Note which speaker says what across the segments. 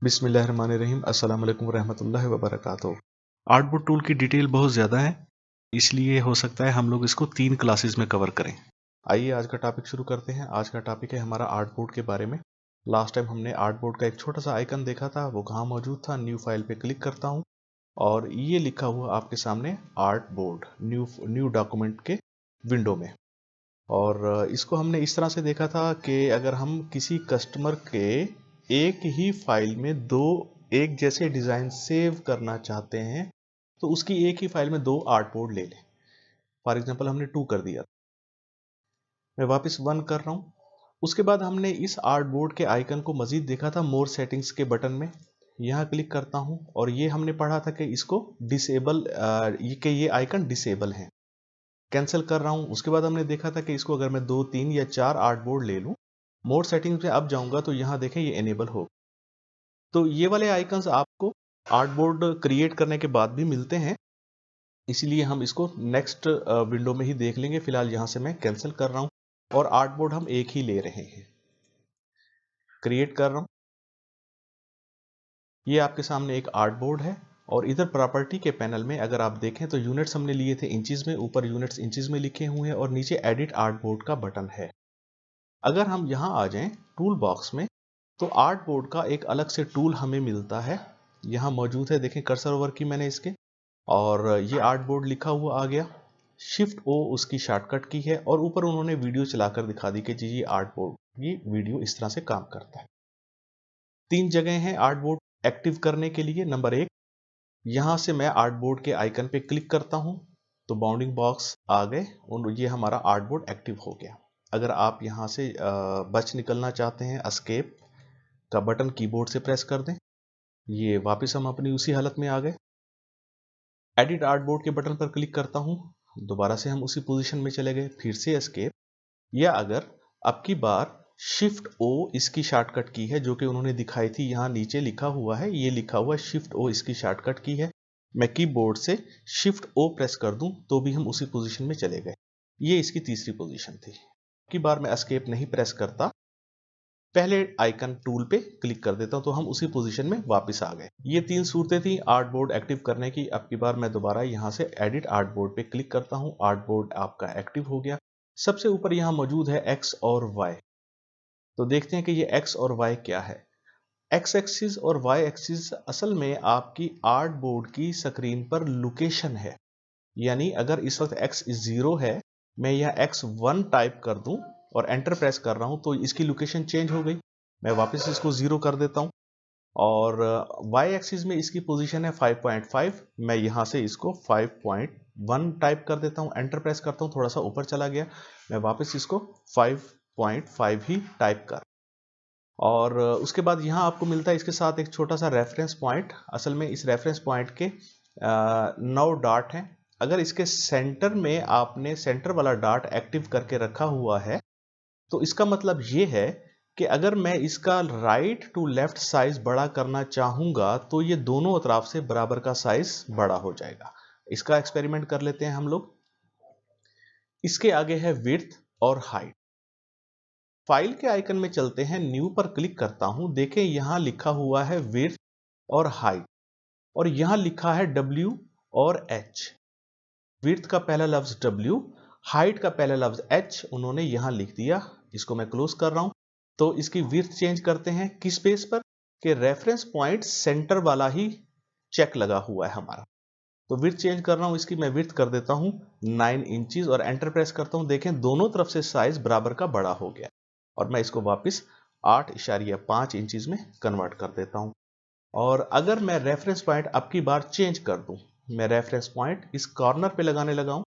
Speaker 1: बिस्मिल्लाहिर्रहमानिर्रहीम। अस्सलाम वालेकुम रहमतुल्लाहि व बरकातुहू। आर्टबोर्ड टूल की डिटेल बहुत ज़्यादा है, इसलिए हो सकता है हम लोग इसको 3 क्लासेस में कवर करें। आइए आज का टॉपिक शुरू करते हैं। आज का टॉपिक है हमारा आर्टबोर्ड के बारे में। लास्ट टाइम हमने आर्टबोर्ड का एक छोटा सा आइकन देखा था, वो कहाँ मौजूद था। न्यू फाइल पे क्लिक करता हूँ और ये लिखा हुआ आपके सामने आर्टबोर्ड न्यू डॉक्यूमेंट के विंडो में। और इसको हमने इस तरह से देखा था कि अगर हम किसी कस्टमर के एक ही फाइल में दो एक जैसे डिज़ाइन सेव करना चाहते हैं तो उसकी एक ही फाइल में 2 आर्टबोर्ड ले लें। फॉर एग्जांपल हमने 2 कर दिया, मैं वापस 1 कर रहा हूँ। उसके बाद हमने इस आर्टबोर्ड के आइकन को मज़ीद देखा था मोर सेटिंग्स के बटन में। यहाँ क्लिक करता हूँ और ये हमने पढ़ा था कि इसको डिसेबल ये आइकन डिसेबल है। कैंसिल कर रहा हूँ। उसके बाद हमने देखा था कि इसको अगर मैं 2, 3 या 4 आर्टबोर्ड ले लूँ, मोड सेटिंग्स में अब जाऊंगा तो यहाँ देखें ये इनेबल हो। तो ये वाले आइकन्स आपको आर्टबोर्ड क्रिएट करने के बाद भी मिलते हैं, इसीलिए हम इसको नेक्स्ट विंडो में ही देख लेंगे। फिलहाल यहाँ से मैं कैंसिल कर रहा हूँ और आर्टबोर्ड हम एक ही ले रहे हैं। क्रिएट कर रहा हूँ। ये आपके सामने एक आर्टबोर्ड है और इधर प्रॉपर्टी के पैनल में अगर आप देखें तो यूनिट्स हमने लिए थे इंचेस में, ऊपर यूनिट्स इंचेस में लिखे हुए हैं और नीचे एडिट आर्टबोर्ड का बटन है। अगर हम यहाँ आ जाएं टूल बॉक्स में तो आर्टबोर्ड का एक अलग से टूल हमें मिलता है, यहाँ मौजूद है। देखें कर्सर ओवर की मैंने इसके और ये आर्टबोर्ड लिखा हुआ आ गया। शिफ्ट ओ उसकी शॉर्टकट की है और ऊपर उन्होंने वीडियो चलाकर दिखा दी कि जी ये आर्टबोर्ड, ये वीडियो इस तरह से काम करता है। 3 जगह हैं आर्टबोर्ड एक्टिव करने के लिए। नंबर 1, यहाँ से मैं आर्टबोर्ड के आइकन पे क्लिक करता हूँ तो बाउंडिंग बॉक्स आ गए और ये हमारा आर्टबोर्ड एक्टिव हो गया। अगर आप यहाँ से बच निकलना चाहते हैं, एस्केप का बटन कीबोर्ड से प्रेस कर दें। ये वापस हम अपनी उसी हालत में आ गए। एडिट आर्टबोर्ड के बटन पर क्लिक करता हूँ, दोबारा से हम उसी पोजीशन में चले गए। फिर से एस्केप, या अगर अब की बार शिफ्ट ओ इसकी शॉर्टकट की है जो कि उन्होंने दिखाई थी, यहाँ नीचे लिखा हुआ है, ये लिखा हुआ है शिफ्ट ओ इसकी शॉर्टकट की है। मैं कीबोर्ड से शिफ्ट ओ प्रेस कर दूं तो भी हम उसी पोजीशन में चले गए। ये इसकी तीसरी पोजीशन थी। अब की बार मैं एस्केप नहीं प्रेस करता, पहले आइकन टूल पे क्लिक कर देता हूं तो हम उसी पोजीशन में वापस आ गए। ये 3 सूरतें थी आर्टबोर्ड एक्टिव करने की। अब की बार मैं दोबारा यहां से एडिट आर्टबोर्ड पे क्लिक करता हूं, आर्टबोर्ड आपका एक्टिव हो गया। सबसे ऊपर यहां मौजूद है एक्स और वाई। तो देखते हैं कि ये एक्स और वाई क्या है। एक्स एक्सिस और वाई एक्सिस असल में आपकी आर्टबोर्ड की स्क्रीन पर लोकेशन है। यानी अगर इस वक्त एक्स 0 है, मैं यह x1 टाइप कर दूं और एंटर प्रेस कर रहा हूं तो इसकी लोकेशन चेंज हो गई। मैं वापस इसको 0 कर देता हूं और y एक्सिस में इसकी पोजीशन है 5.5। मैं यहां से इसको 5.1 टाइप कर देता हूं, एंटर प्रेस करता हूं, थोड़ा सा ऊपर चला गया। मैं वापस इसको 5.5 ही टाइप कर और उसके बाद यहां आपको मिलता है इसके साथ एक छोटा सा रेफरेंस पॉइंट। असल में इस रेफरेंस पॉइंट के 9 डॉट हैं। अगर इसके सेंटर में आपने सेंटर वाला डॉट एक्टिव करके रखा हुआ है तो इसका मतलब ये है कि अगर मैं इसका राइट टू लेफ्ट साइज बड़ा करना चाहूंगा तो ये दोनों अतराफ से बराबर का साइज बड़ा हो जाएगा। इसका एक्सपेरिमेंट कर लेते हैं हम लोग। इसके आगे है विड्थ और हाइट। फाइल के आइकन में चलते हैं, न्यू पर क्लिक करता हूं। देखें यहां लिखा हुआ है विड्थ और हाइट और यहां लिखा है W और H। विड्थ का पहला लफ्ज W, हाइट का पहला लफ्ज H उन्होंने यहां लिख दिया। इसको मैं क्लोज कर रहा हूं। तो इसकी विड्थ चेंज करते हैं किस बेस पर कि रेफरेंस पॉइंट सेंटर वाला ही चेक लगा हुआ है हमारा। तो विड्थ चेंज कर रहा हूं इसकी, मैं विड्थ कर देता हूं 9 इंचेस और एंटर प्रेस करता हूं। देखें दोनों तरफ से साइज बराबर का बड़ा हो गया और मैं इसको वापस 8.5 इंचेस में कन्वर्ट कर देता हूं। और अगर मैं रेफरेंस पॉइंट अब की बार चेंज कर दूं, मैं रेफरेंस पॉइंट इस कॉर्नर पे लगाने लगा हूं।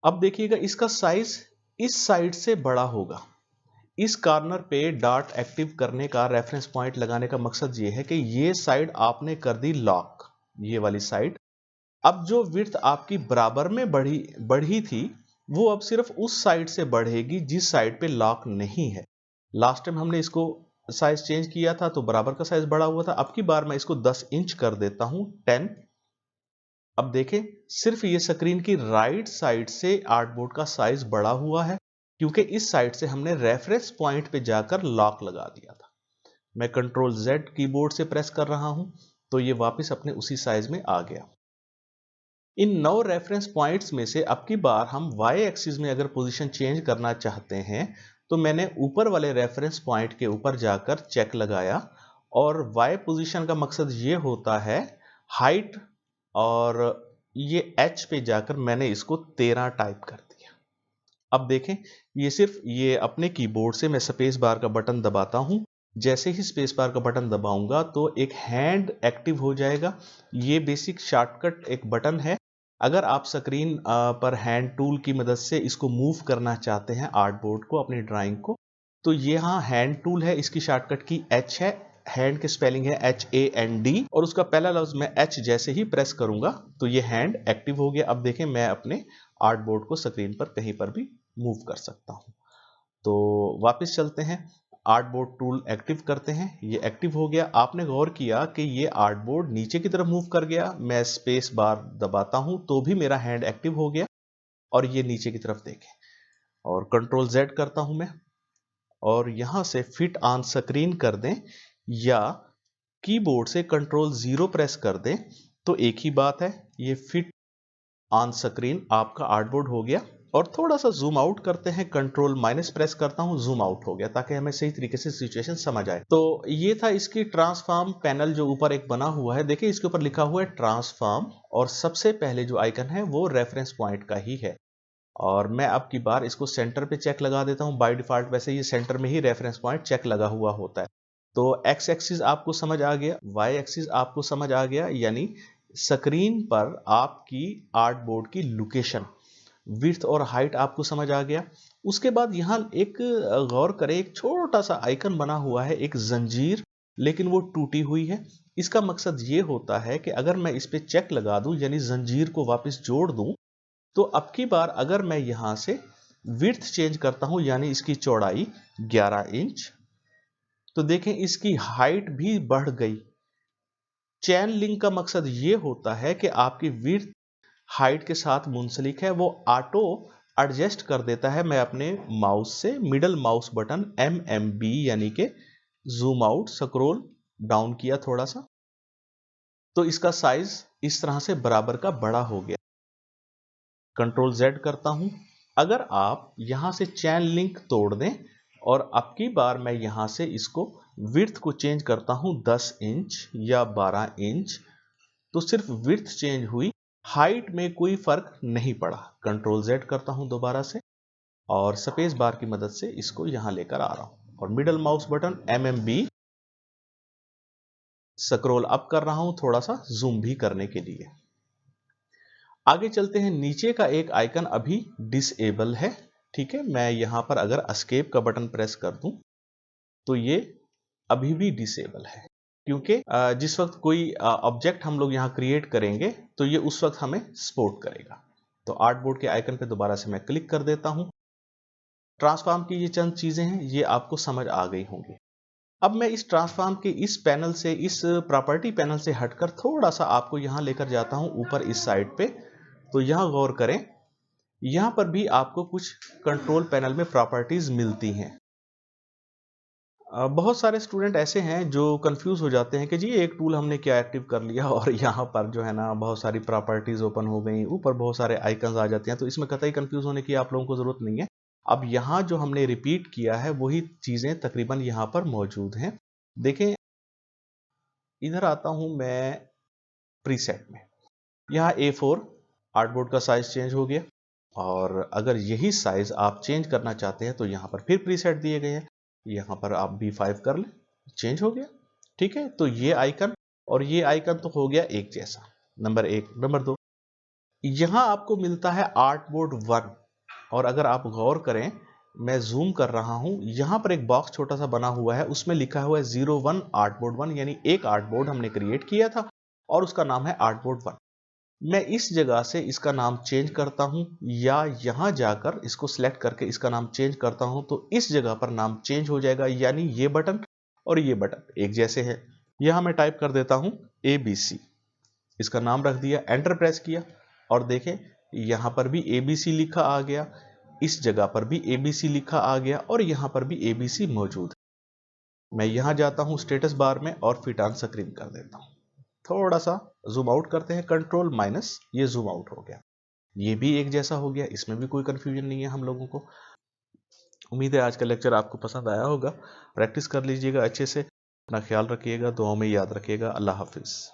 Speaker 1: अब देखिएगा इसका साइज इस साइड से बड़ा होगा। इस कॉर्नर पे डॉट एक्टिव करने का, रेफरेंस पॉइंट लगाने का मकसद ये है कि ये साइड आपने कर दी लॉक, ये वाली साइड। अब जो विड्थ आपकी बराबर में बढ़ी थी वो अब सिर्फ उस साइड से बढ़ेगी जिस साइड पे लॉक नहीं है। लास्ट टाइम हमने इसको साइज चेंज किया था तो बराबर का साइज बड़ा हुआ था। अब की बार मैं इसको 10 इंच कर देता हूं, 10। अब देखें सिर्फ ये स्क्रीन की राइट साइड से आर्टबोर्ड का साइज बड़ा हुआ है क्योंकि इस साइड से हमने रेफरेंस पॉइंट पे जाकर लॉक लगा दिया था। मैं कंट्रोल Z कीबोर्ड से प्रेस कर रहा हूं तो ये वापस अपने उसी साइज में आ गया। इन 9 रेफरेंस पॉइंट्स में से अब की बार हम y एक्सिस में अगर पोजीशन चेंज करना चाहते हैं तो मैंने ऊपर वाले रेफरेंस पॉइंट के ऊपर जाकर चेक लगाया, और y पोजीशन का मकसद ये होता है हाइट, और ये h पे जाकर मैंने इसको 13 टाइप कर दिया। अब देखें, ये सिर्फ ये अपने कीबोर्ड से मैं स्पेस बार का बटन दबाता हूं, जैसे ही स्पेस बार का बटन दबाऊंगा तो एक हैंड एक्टिव हो जाएगा। ये बेसिक शॉर्टकट एक बटन है। अगर आप स्क्रीन पर हैंड टूल की मदद से इसको मूव करना चाहते हैं आर्टबोर्ड को, अपनी ड्राइंग को, तो यहाँ हैंड टूल है, इसकी शॉर्टकट की H है, हैंड की स्पेलिंग है HAND, और उसका पहला लफ्ज मैं H जैसे ही प्रेस करूंगा तो ये हैंड एक्टिव हो गया। अब देखें, मैं अपने आर्टबोर्ड को स्क्रीन पर कहीं पर भी मूव कर सकता हूं। तो वापस चलते हैं, आर्टबोर्ड टूल एक्टिव करते हैं, ये एक्टिव हो गया। आपने गौर किया कि ये आर्टबोर्ड नीचे की तरफ मूव कर गया, मैं स्पेस बार दबाता हूं तो भी मेरा हैंड एक्टिव हो गया, और ये नीचे की तरफ देखें, और कंट्रोल Z करता हूं मैं, और यहां से फिट ऑन स्क्रीन कर दें या कीबोर्ड से कंट्रोल 0 प्रेस कर दें तो एक ही बात है, ये फिट ऑन स्क्रीन आपका आर्टबोर्ड हो गया। और थोड़ा सा जूम आउट करते हैं, कंट्रोल माइनस प्रेस करता हूं, जूम आउट हो गया, ताकि हमें सही तरीके से सिचुएशन समझ आए। तो ये था इसकी ट्रांसफॉर्म पैनल जो ऊपर एक बना हुआ है। देखिए, इसके ऊपर लिखा हुआ है ट्रांसफॉर्म, और सबसे पहले जो आइकन है वो रेफरेंस पॉइंट का ही है। और मैं अब की बार इसको सेंटर पे चेक लगा देता हूं। बाय डिफॉल्ट वैसे ये सेंटर में ही रेफरेंस पॉइंट चेक लगा हुआ होता है। तो एक्स एक्सिस आपको समझ आ गया, वाई एक्सिस आपको समझ आ गया, यानी स्क्रीन पर आपकी आर्टबोर्ड की लोकेशन, विड्थ और हाइट आपको समझ आ गया। उसके बाद यहाँ एक गौर करें, एक छोटा सा आइकन बना हुआ है, एक जंजीर, लेकिन वो टूटी हुई है। इसका मकसद ये होता है कि अगर मैं इस पे चेक लगा दूं, यानी जंजीर को वापस जोड़ दूं, तो अब की बार अगर मैं यहां से विड्थ चेंज करता हूं, यानी इसकी चौड़ाई 11 इंच, तो देखें इसकी हाइट भी बढ़ गई। चैन लिंक का मकसद ये होता है कि आपकी विड्थ हाइट के साथ मुंसलिक है, वो ऑटो एडजस्ट कर देता है। मैं अपने माउस से मिडल माउस बटन MMB यानी कि जूम आउट स्क्रॉल डाउन किया थोड़ा सा, तो इसका साइज इस तरह से बराबर का बड़ा हो गया। कंट्रोल Z करता हूं। अगर आप यहां से चैन लिंक तोड़ दें और अब की बार मैं यहां से इसको विड्थ को चेंज करता हूं 10 इंच या 12 इंच, तो सिर्फ विड्थ चेंज हुई, हाइट में कोई फर्क नहीं पड़ा। कंट्रोल Z करता हूं दोबारा से, और स्पेस बार की मदद से इसको यहां लेकर आ रहा हूं, और middle mouse button MMB scroll up कर रहा हूं, थोड़ा सा जूम भी करने के लिए। आगे चलते हैं, नीचे का एक आइकन अभी डिसेबल है, ठीक है। मैं यहां पर अगर एस्केप का बटन प्रेस कर दूं तो ये अभी भी डिसेबल है, क्योंकि जिस वक्त कोई ऑब्जेक्ट हम लोग यहां क्रिएट करेंगे तो ये उस वक्त हमें सपोर्ट करेगा। तो आर्टबोर्ड के आइकन पे दोबारा से मैं क्लिक कर देता हूं। ट्रांसफॉर्म की ये चंद चीजें हैं, ये आपको समझ आ गई होंगी। अब मैं इस ट्रांसफॉर्म के इस पैनल से, इस प्रॉपर्टी पैनल से हटकर थोड़ा सा आपको यहां लेकर जाता हूं ऊपर इस साइड पे। तो यहां गौर करें, यहां पर भी आपको कुछ कंट्रोल पैनल में प्रॉपर्टीज मिलती हैं। बहुत सारे स्टूडेंट ऐसे हैं जो कंफ्यूज हो जाते हैं कि जी एक टूल हमने क्या एक्टिव कर लिया और यहाँ पर जो है ना बहुत सारी प्रॉपर्टीज ओपन हो गई, ऊपर बहुत सारे आइकन्स आ जाते हैं। तो इसमें कतई कंफ्यूज होने की आप लोगों को जरूरत नहीं है। अब यहाँ जो हमने रिपीट किया है वही चीजें तकरीबन यहाँ पर मौजूद हैं। देखें, इधर आता हूं मैं प्रीसेट में, यहाँ A4 आर्टबोर्ड का साइज चेंज हो गया, और अगर यही साइज आप चेंज करना चाहते हैं तो यहाँ पर फिर प्रीसेट दिए गए हैं, यहाँ पर आप B5 कर लें, चेंज हो गया, ठीक है। तो ये आइकन और ये आइकन तो हो गया एक जैसा, नंबर 1। नंबर 2, यहाँ आपको मिलता है आर्टबोर्ड 1, और अगर आप गौर करें, मैं जूम कर रहा हूं, यहां पर एक बॉक्स छोटा सा बना हुआ है, उसमें लिखा हुआ है 01 आर्टबोर्ड 1, यानी एक आर्टबोर्ड हमने क्रिएट किया था और उसका नाम है आर्टबोर्ड 1। मैं इस जगह से इसका नाम चेंज करता हूं, या यहां जाकर इसको सिलेक्ट करके इसका नाम चेंज करता हूं, तो इस जगह पर नाम चेंज हो जाएगा, यानी ये बटन और ये बटन एक जैसे हैं। यहां मैं टाइप कर देता हूं ABC, इसका नाम रख दिया, एंटर प्रेस किया, और देखें यहां पर भी ABC लिखा आ गया, इस जगह पर भी ABC लिखा आ गया, और यहां पर भी ABC मौजूद है। मैं यहाँ जाता हूँ स्टेटस बार में और फिट ऑन स्क्रीन कर देता हूँ। थोड़ा सा जूम आउट करते हैं, कंट्रोल माइनस, ये जूम आउट हो गया। ये भी एक जैसा हो गया, इसमें भी कोई कंफ्यूजन नहीं है हम लोगों को। उम्मीद है आज का लेक्चर आपको पसंद आया होगा। प्रैक्टिस कर लीजिएगा अच्छे से, अपना ख्याल रखिएगा, दुआओं में याद रखिएगा। अल्लाह हाफिज़।